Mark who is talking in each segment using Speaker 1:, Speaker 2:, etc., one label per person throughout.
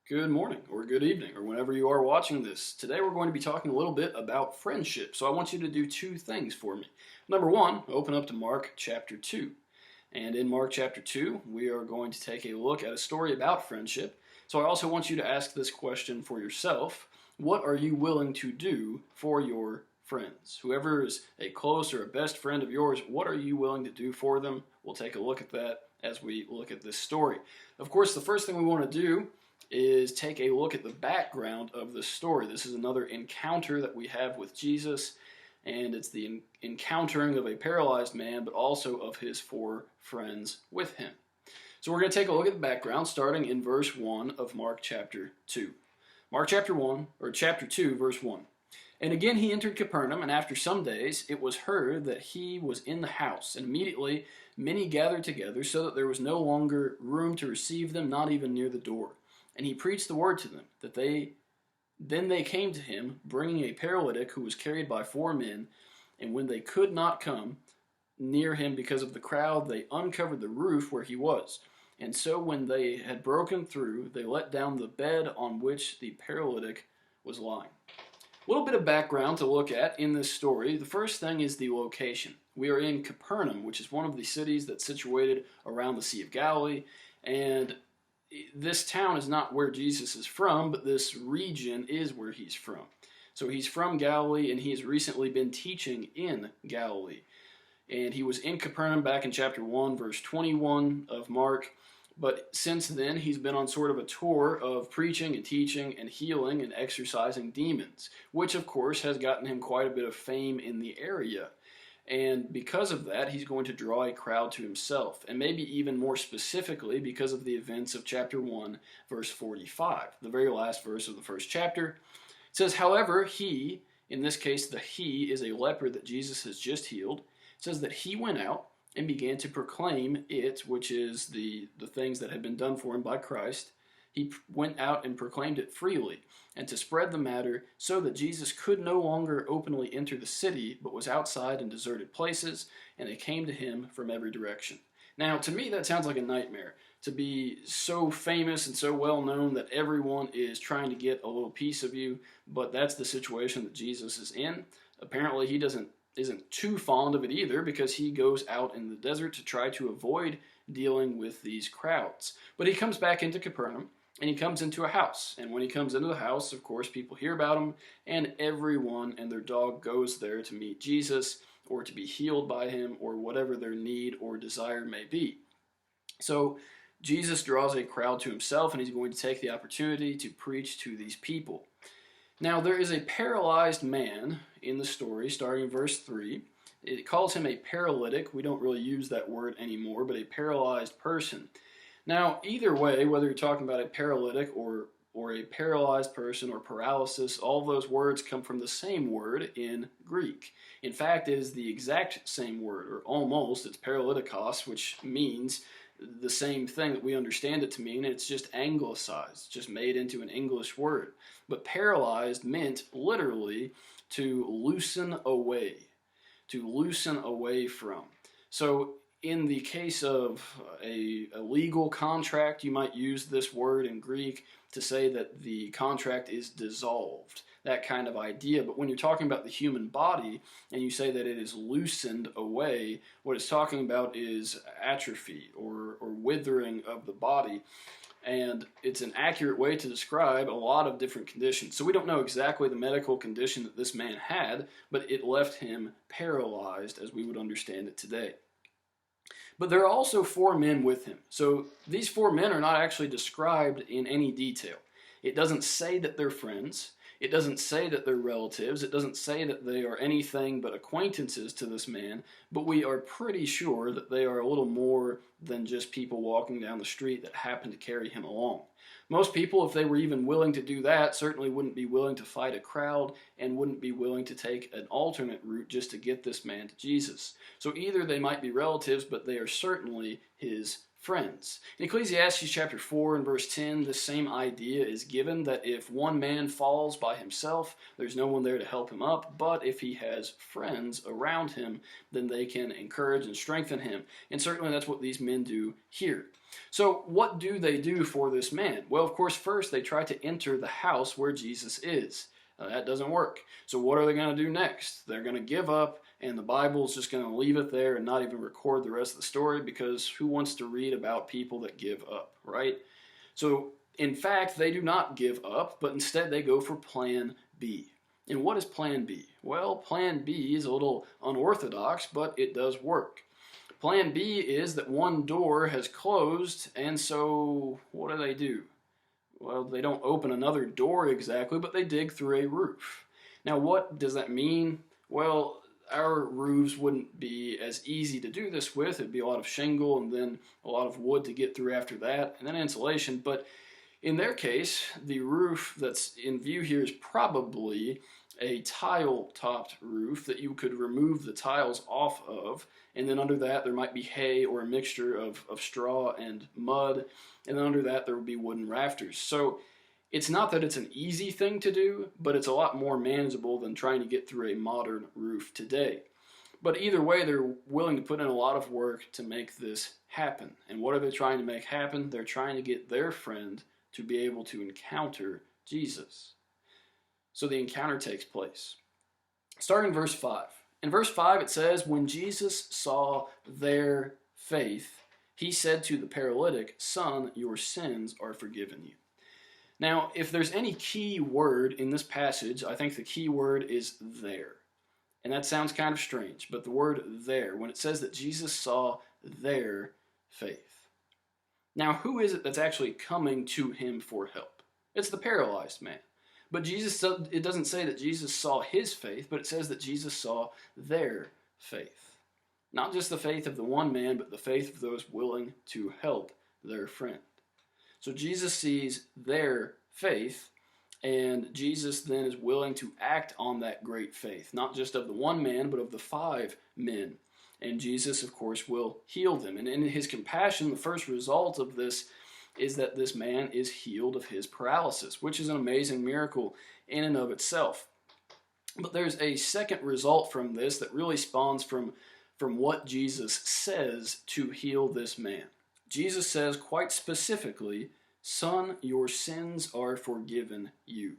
Speaker 1: Good morning or good evening or whenever you are watching this. Today we're going to be talking a little bit about friendship. So I want you to do two things for me. Number one, open up to Mark chapter 2. And in Mark chapter 2, we are going to take a look at a story about friendship. So I also want you to ask this question for yourself. What are you willing to do for your friends? Whoever is a close or a best friend of yours, what are you willing to do for them? We'll take a look at that as we look at this story. Of course, the first thing we want to do is take a look at the background of the story. This is another encounter that we have with Jesus, and it's the encountering of a paralyzed man, but also of his four friends with him. So we're going to take a look at the background, starting in verse 1 of Mark chapter 2. Mark chapter 2, verse 1. And again he entered Capernaum, and after some days it was heard that he was in the house, and immediately many gathered together, so that there was no longer room to receive them, not even near the door. And he preached the word to them, then they came to him, bringing a paralytic who was carried by four men. And when they could not come near him because of the crowd, they uncovered the roof where he was. And so when they had broken through, they let down the bed on which the paralytic was lying. A little bit of background to look at in this story. The first thing is the location. We are in Capernaum, which is one of the cities that's situated around the Sea of Galilee, and this town is not where Jesus is from, but this region is where he's from. So he's from Galilee, and he has recently been teaching in Galilee. And he was in Capernaum back in chapter 1, verse 21 of Mark. But since then, he's been on sort of a tour of preaching and teaching and healing and exorcising demons, which of course has gotten him quite a bit of fame in the area. And because of that, he's going to draw a crowd to himself. And maybe even more specifically, because of the events of chapter 1, verse 45, the very last verse of the first chapter. It says, however, he, in this case, the he is a leper that Jesus has just healed. It says that he went out and began to proclaim it, which is the things that had been done for him by Christ. He went out and proclaimed it freely, and to spread the matter so that Jesus could no longer openly enter the city, but was outside in deserted places, and they came to him from every direction. Now, to me, that sounds like a nightmare, to be so famous and so well known that everyone is trying to get a little piece of you, but that's the situation that Jesus is in. Apparently, he isn't too fond of it either, because he goes out in the desert to try to avoid dealing with these crowds. But he comes back into Capernaum, and he comes into a house. And when he comes into the house, of course, people hear about him, and everyone and their dog goes there to meet Jesus, or to be healed by him, or whatever their need or desire may be. So Jesus draws a crowd to himself, and he's going to take the opportunity to preach to these people. Now, there is a paralyzed man in the story, starting in verse 3. It calls him a paralytic. We don't really use that word anymore, but a paralyzed person. Now, either way, whether you're talking about a paralytic or a paralyzed person or paralysis, all those words come from the same word in Greek. In fact, it is the exact same word, or almost. It's paralytikos, which means the same thing that we understand it to mean. It's just anglicized, just made into an English word. But paralyzed meant literally to loosen away from. So in the case of a legal contract, you might use this word in Greek to say that the contract is dissolved, that kind of idea. But when you're talking about the human body and you say that it is loosened away, what it's talking about is atrophy or withering of the body. And it's an accurate way to describe a lot of different conditions. So we don't know exactly the medical condition that this man had, but it left him paralyzed as we would understand it today. But there are also four men with him. So these four men are not actually described in any detail. It doesn't say that they're friends. It doesn't say that they're relatives. It doesn't say that they are anything but acquaintances to this man. But we are pretty sure that they are a little more than just people walking down the street that happen to carry him along. Most people, if they were even willing to do that, certainly wouldn't be willing to fight a crowd and wouldn't be willing to take an alternate route just to get this man to Jesus. So either they might be relatives, but they are certainly his friends. In Ecclesiastes chapter 4 and verse 10, the same idea is given, that if one man falls by himself, there's no one there to help him up, but if he has friends around him, then they can encourage and strengthen him. And certainly that's what these men do here. So what do they do for this man? Well, of course, first they try to enter the house where Jesus is. That doesn't work. So what are they going to do next? They're going to give up, and the Bible's just going to leave it there and not even record the rest of the story, because who wants to read about people that give up, right? So, in fact, they do not give up, but instead they go for plan B. And what is plan B? Well, plan B is a little unorthodox, but it does work. Plan B is that one door has closed, and so what do? Well, they don't open another door exactly, but they dig through a roof. Now, what does that mean? Well, our roofs wouldn't be as easy to do this with. It'd be a lot of shingle and then a lot of wood to get through after that, and then insulation. But in their case, the roof that's in view here is probably a tile-topped roof that you could remove the tiles off of, and then under that there might be hay or a mixture of straw and mud, and then under that there would be wooden rafters. So it's not that it's an easy thing to do, but it's a lot more manageable than trying to get through a modern roof today. But either way, they're willing to put in a lot of work to make this happen. And what are they trying to make happen? They're trying to get their friend to be able to encounter Jesus. So the encounter takes place. Starting in verse 5. In verse 5 it says, "When Jesus saw their faith, he said to the paralytic, 'Son, your sins are forgiven you.'" Now, if there's any key word in this passage, I think the key word is there. And that sounds kind of strange, but the word there, when it says that Jesus saw their faith. Now, who is it that's actually coming to him for help? It's the paralyzed man. But it doesn't say that Jesus saw his faith, but it says that Jesus saw their faith. Not just the faith of the one man, but the faith of those willing to help their friend. So Jesus sees their faith, and Jesus then is willing to act on that great faith, not just of the one man, but of the 5 men. And Jesus, of course, will heal them. And in his compassion, the first result of this is that this man is healed of his paralysis, which is an amazing miracle in and of itself. But there's a second result from this that really spawns from what Jesus says to heal this man. Jesus says quite specifically, "Son, your sins are forgiven you."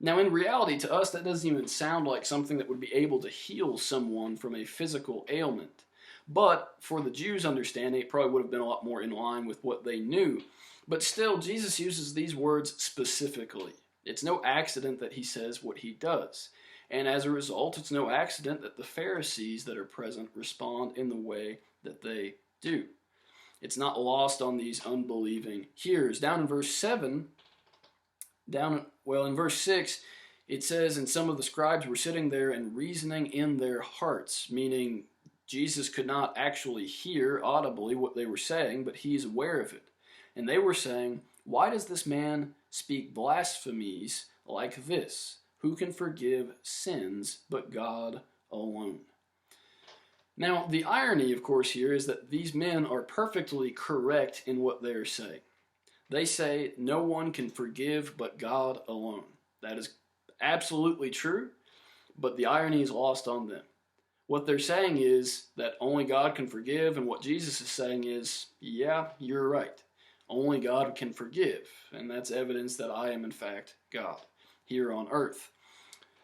Speaker 1: Now, in reality, to us, that doesn't even sound like something that would be able to heal someone from a physical ailment. But for the Jews' understanding, it probably would have been a lot more in line with what they knew. But still, Jesus uses these words specifically. It's no accident that he says what he does. And as a result, it's no accident that the Pharisees that are present respond in the way that they do. It's not lost on these unbelieving hearers. Down in verse 7, in verse 6, it says, "And some of the scribes were sitting there and reasoning in their hearts," meaning Jesus could not actually hear audibly what they were saying, but he's aware of it. And they were saying, "Why does this man speak blasphemies like this? Who can forgive sins but God alone?" Now, the irony, of course, here is that these men are perfectly correct in what they're saying. They say, no one can forgive but God alone. That is absolutely true, but the irony is lost on them. What they're saying is that only God can forgive, and what Jesus is saying is, yeah, you're right. Only God can forgive, and that's evidence that I am in fact God here on earth.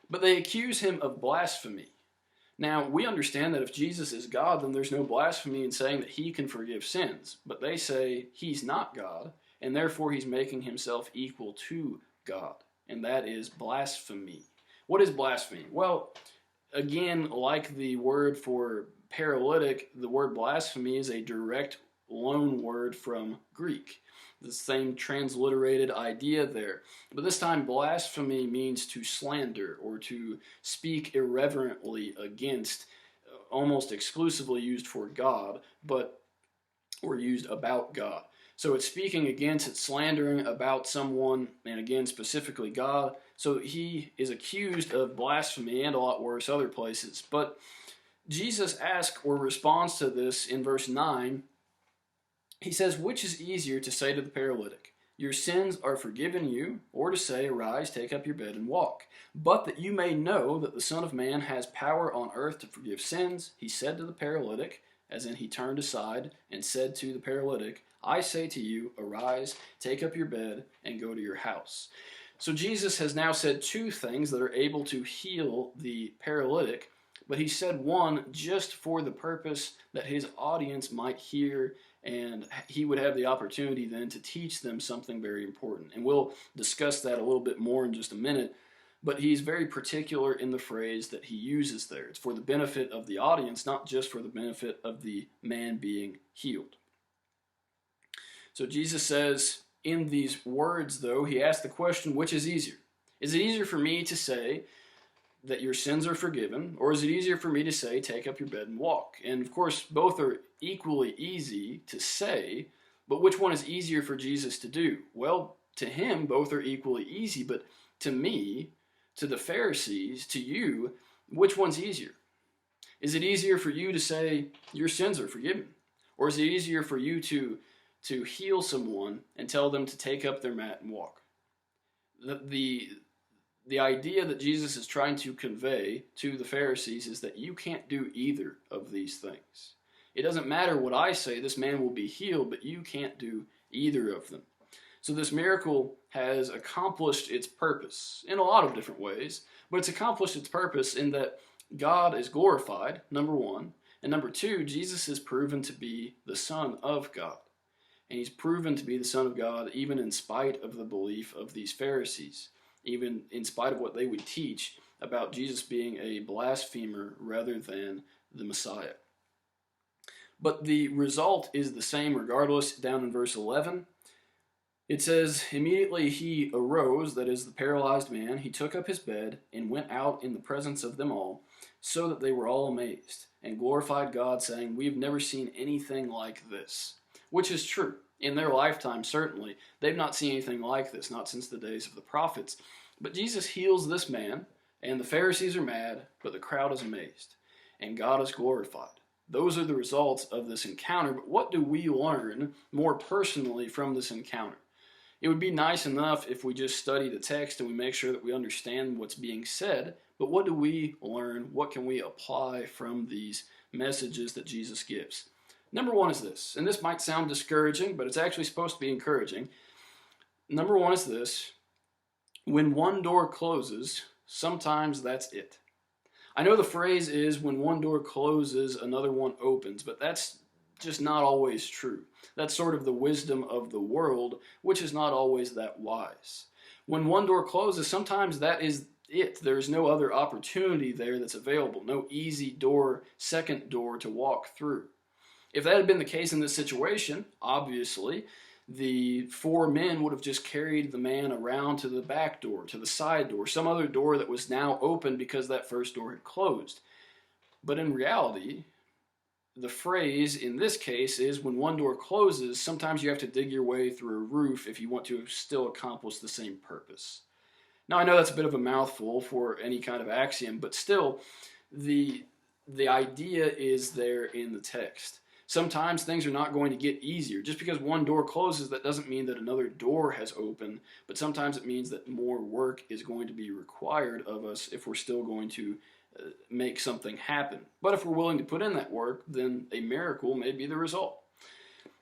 Speaker 1: But they accuse him of blasphemy. Now, we understand that if Jesus is God, then there's no blasphemy in saying that he can forgive sins. But they say he's not God, and therefore he's making himself equal to God. And that is blasphemy. What is blasphemy? Well, again, like the word for paralytic, the word blasphemy is a direct loan word from Greek. The same transliterated idea there. But this time, blasphemy means to slander or to speak irreverently against, almost exclusively used for God, or used about God. So it's speaking against, it's slandering about someone, and again, specifically God. So he is accused of blasphemy and a lot worse other places. But Jesus asks or responds to this in verse 9, He says, which is easier to say to the paralytic, your sins are forgiven you, or to say, arise, take up your bed and walk? But that you may know that the Son of Man has power on earth to forgive sins, he said to the paralytic, as in he turned aside and said to the paralytic, I say to you, arise, take up your bed, and go to your house. So Jesus has now said two things that are able to heal the paralytic, but he said one just for the purpose that his audience might hear, and he would have the opportunity then to teach them something very important. And we'll discuss that a little bit more in just a minute, but he's very particular in the phrase that he uses there. It's for the benefit of the audience, not just for the benefit of the man being healed. So Jesus says, in these words, though, he asked the question, which is easier? Is it easier for me to say that your sins are forgiven, or is it easier for me to say, take up your bed and walk? And of course, both are equally easy to say, but which one is easier for Jesus to do? Well, to him, both are equally easy, but to me, to the Pharisees, to you, which one's easier? Is it easier for you to say, your sins are forgiven? Or is it easier for you to heal someone and tell them to take up their mat and walk? The idea that Jesus is trying to convey to the Pharisees is that you can't do either of these things. It doesn't matter what I say, this man will be healed, but you can't do either of them. So this miracle has accomplished its purpose in a lot of different ways, but it's accomplished its purpose in that God is glorified, number one, and number two, Jesus is proven to be the Son of God. And he's proven to be the Son of God even in spite of the belief of these Pharisees, even in spite of what they would teach about Jesus being a blasphemer rather than the Messiah. But the result is the same regardless. Down in verse 11, it says, immediately he arose, that is the paralyzed man, he took up his bed and went out in the presence of them all, so that they were all amazed, and glorified God, saying, we have never seen anything like this. Which is true. In their lifetime, certainly, they've not seen anything like this, not since the days of the prophets. But Jesus heals this man, and the Pharisees are mad, but the crowd is amazed, and God is glorified. Those are the results of this encounter, but what do we learn more personally from this encounter? It would be nice enough if we just study the text and we make sure that we understand what's being said, but what do we learn? What can we apply from these messages that Jesus gives? Number one is this, and this might sound discouraging, but it's actually supposed to be encouraging. Number one is this, when one door closes, sometimes that's it. I know the phrase is, when one door closes, another one opens, but that's just not always true. That's sort of the wisdom of the world, which is not always that wise. When one door closes, sometimes that is it. There's no other opportunity there that's available, no easy door, second door to walk through. If that had been the case in this situation, obviously, the four men would have just carried the man around to the back door, to the side door, some other door that was now open because that first door had closed. But in reality, the phrase in this case is, when one door closes, sometimes you have to dig your way through a roof if you want to still accomplish the same purpose. Now, I know that's a bit of a mouthful for any kind of axiom, but still, the idea is there in the text. Sometimes things are not going to get easier. Just because one door closes, that doesn't mean that another door has opened, but sometimes it means that more work is going to be required of us if we're still going to make something happen. But if we're willing to put in that work, then a miracle may be the result.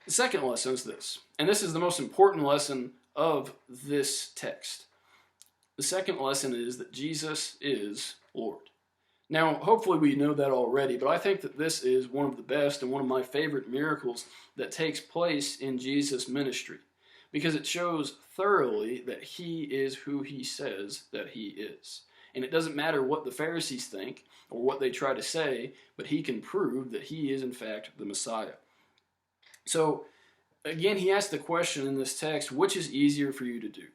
Speaker 1: The second lesson is this, and this is the most important lesson of this text. The second lesson is that Jesus is Lord. Now, hopefully we know that already, but I think that this is one of the best and one of my favorite miracles that takes place in Jesus' ministry, because it shows thoroughly that he is who he says that he is. And it doesn't matter what the Pharisees think or what they try to say, but he can prove that he is in fact the Messiah. So, again, he asked the question in this text, which is easier for you to do?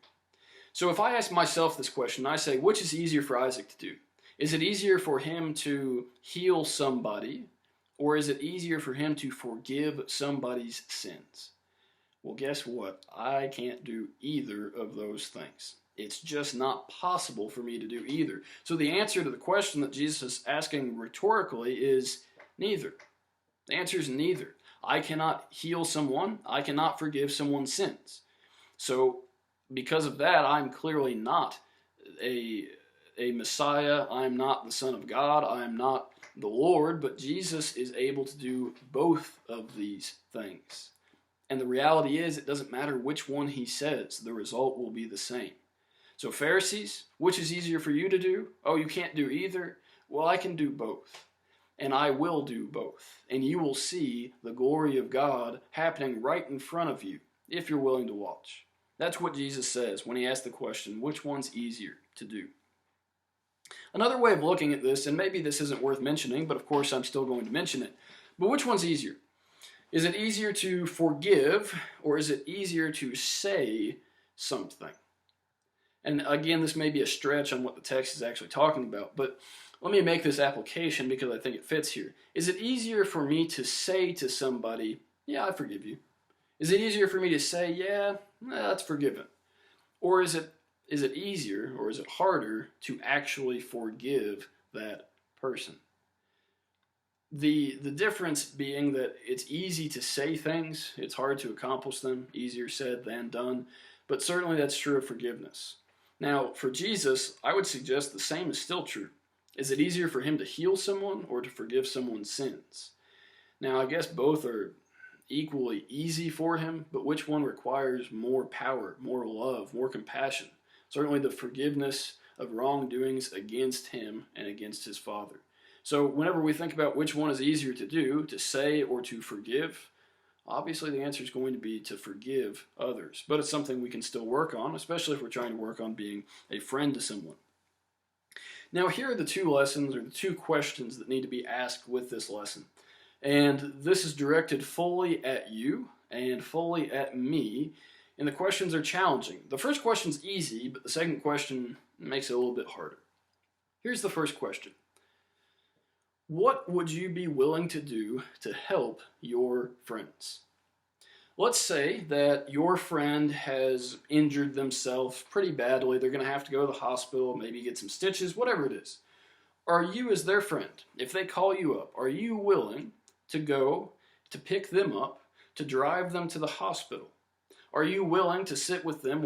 Speaker 1: So if I ask myself this question, I say, which is easier for Isaac to do? Is it easier for him to heal somebody, or is it easier for him to forgive somebody's sins? Well, guess what? I can't do either of those things. It's just not possible for me to do either. So the answer to the question that Jesus is asking rhetorically is neither. The answer is neither. I cannot heal someone. I cannot forgive someone's sins. So because of that, I'm clearly not a Messiah. I'm not the Son of God. I'm not the Lord, but Jesus is able to do both of these things. And the reality is, it doesn't matter which one he says, the result will be the same. So Pharisees, which is easier for you to do? Oh, you can't do either? Well, I can do both. And I will do both. And you will see the glory of God happening right in front of you, if you're willing to watch. That's what Jesus says when he asks the question, which one's easier to do? Another way of looking at this, and maybe this isn't worth mentioning, but of course I'm still going to mention it, but which one's easier? Is it easier to forgive, or is it easier to say something? And again, this may be a stretch on what the text is actually talking about, but let me make this application because I think it fits here. Is it easier for me to say to somebody, yeah, I forgive you? Is it easier for me to say, yeah, that's forgiven? Or is it easier, or is it harder to actually forgive that person? The difference being that it's easy to say things, it's hard to accomplish them, easier said than done, but certainly that's true of forgiveness. Now, for Jesus, I would suggest the same is still true. Is it easier for him to heal someone or to forgive someone's sins? Now, I guess both are equally easy for him, but which one requires more power, more love, more compassion? Certainly the forgiveness of wrongdoings against him and against his Father. So whenever we think about which one is easier to do, to say or to forgive, obviously the answer is going to be to forgive others. But it's something we can still work on, especially if we're trying to work on being a friend to someone. Now here are the two lessons, or the two questions that need to be asked with this lesson. And this is directed fully at you and fully at me, and the questions are challenging. The first question's easy, but the second question makes it a little bit harder. Here's the first question. What would you be willing to do to help your friends? Let's say that your friend has injured themselves pretty badly. They're going to have to go to the hospital, maybe get some stitches, whatever it is. Are you, as their friend, if they call you up, are you willing to go to pick them up, to drive them to the hospital? Are you willing to sit with them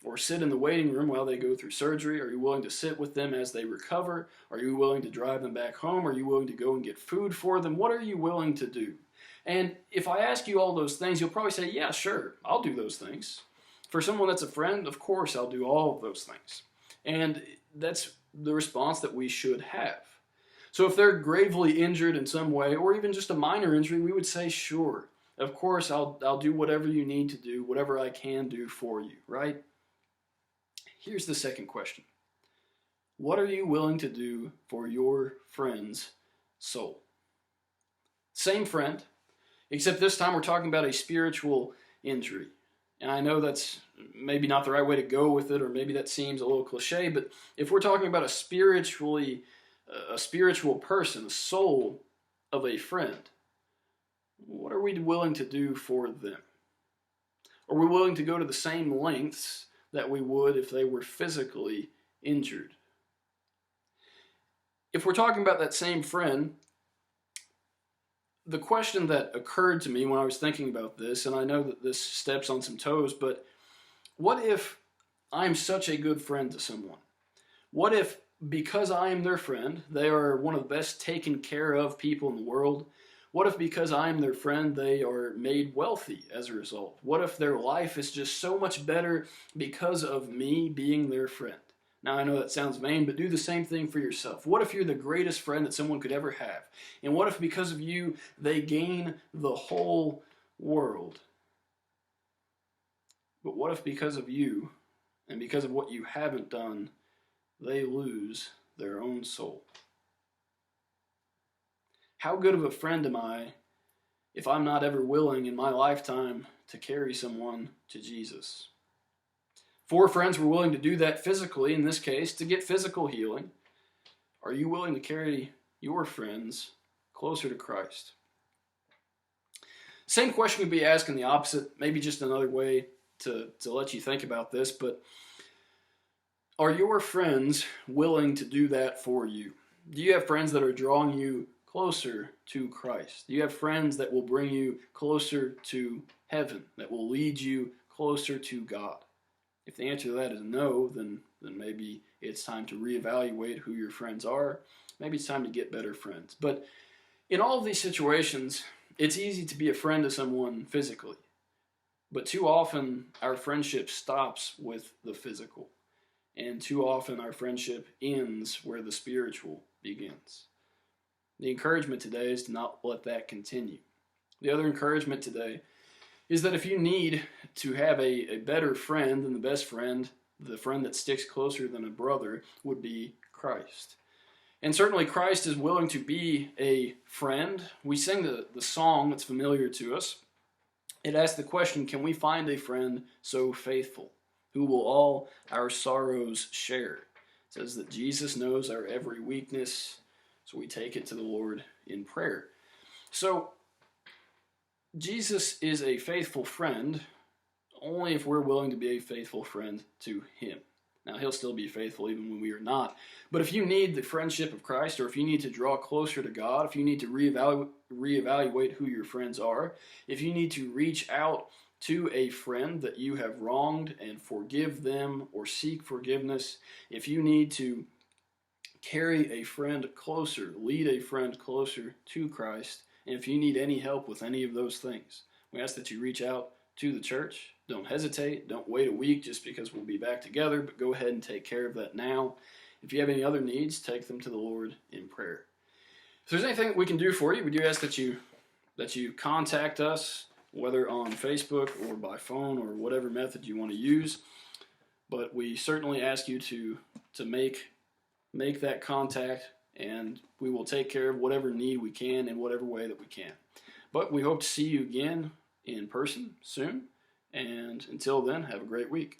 Speaker 1: or sit in the waiting room while they go through surgery? Are you willing to sit with them as they recover? Are you willing to drive them back home? Are you willing to go and get food for them? What are you willing to do? And if I ask you all those things, you'll probably say, yeah, sure, I'll do those things. For someone that's a friend, of course, I'll do all of those things. And that's the response that we should have. So if they're gravely injured in some way, or even just a minor injury, we would say, sure, of course, I'll do whatever you need to do, whatever I can do for you, right? Here's the second question. What are you willing to do for your friend's soul? Same friend, except this time we're talking about a spiritual injury. And I know that's maybe not the right way to go with it, or maybe that seems a little cliche, but if we're talking about a spiritual person, a soul of a friend, what are we willing to do for them? Are we willing to go to the same lengths that we would if they were physically injured? If we're talking about that same friend, the question that occurred to me when I was thinking about this, and I know that this steps on some toes, but what if I'm such a good friend to someone? What if, because I am their friend, they are one of the best taken care of people in the world? What if because I am their friend, they are made wealthy as a result? What if their life is just so much better because of me being their friend? Now, I know that sounds vain, but do the same thing for yourself. What if you're the greatest friend that someone could ever have? And what if because of you, they gain the whole world? But what if because of you, and because of what you haven't done, they lose their own soul? How good of a friend am I if I'm not ever willing in my lifetime to carry someone to Jesus? 4 friends were willing to do that physically, in this case, to get physical healing. Are you willing to carry your friends closer to Christ? Same question could be asked in the opposite, maybe just another way to let you think about this, but are your friends willing to do that for you? Do you have friends that are drawing you closer to Christ? Do you have friends that will bring you closer to heaven, that will lead you closer to God? If the answer to that is no, then maybe it's time to reevaluate who your friends are. Maybe it's time to get better friends. But in all of these situations, it's easy to be a friend to someone physically. But too often, our friendship stops with the physical. And too often, our friendship ends where the spiritual begins. The encouragement today is to not let that continue. The other encouragement today is that if you need to have a better friend than the best friend, the friend that sticks closer than a brother would be Christ. And certainly Christ is willing to be a friend. We sing the song that's familiar to us. It asks the question, can we find a friend so faithful, who will all our sorrows share? It says that Jesus knows our every weakness, so we take it to the Lord in prayer. So Jesus is a faithful friend only if we're willing to be a faithful friend to him. Now, he'll still be faithful even when we are not. But if you need the friendship of Christ, or if you need to draw closer to God, if you need to reevaluate who your friends are, if you need to reach out to a friend that you have wronged and forgive them or seek forgiveness, if you need to carry a friend closer, lead a friend closer to Christ, and if you need any help with any of those things, we ask that you reach out to the church. Don't hesitate. Don't wait a week just because we'll be back together, but go ahead and take care of that now. If you have any other needs, take them to the Lord in prayer. If there's anything that we can do for you, we do ask that you contact us, whether on Facebook or by phone or whatever method you want to use. But we certainly ask you to make that contact, and we will take care of whatever need we can in whatever way that we can. But we hope to see you again in person soon. And until then, have a great week.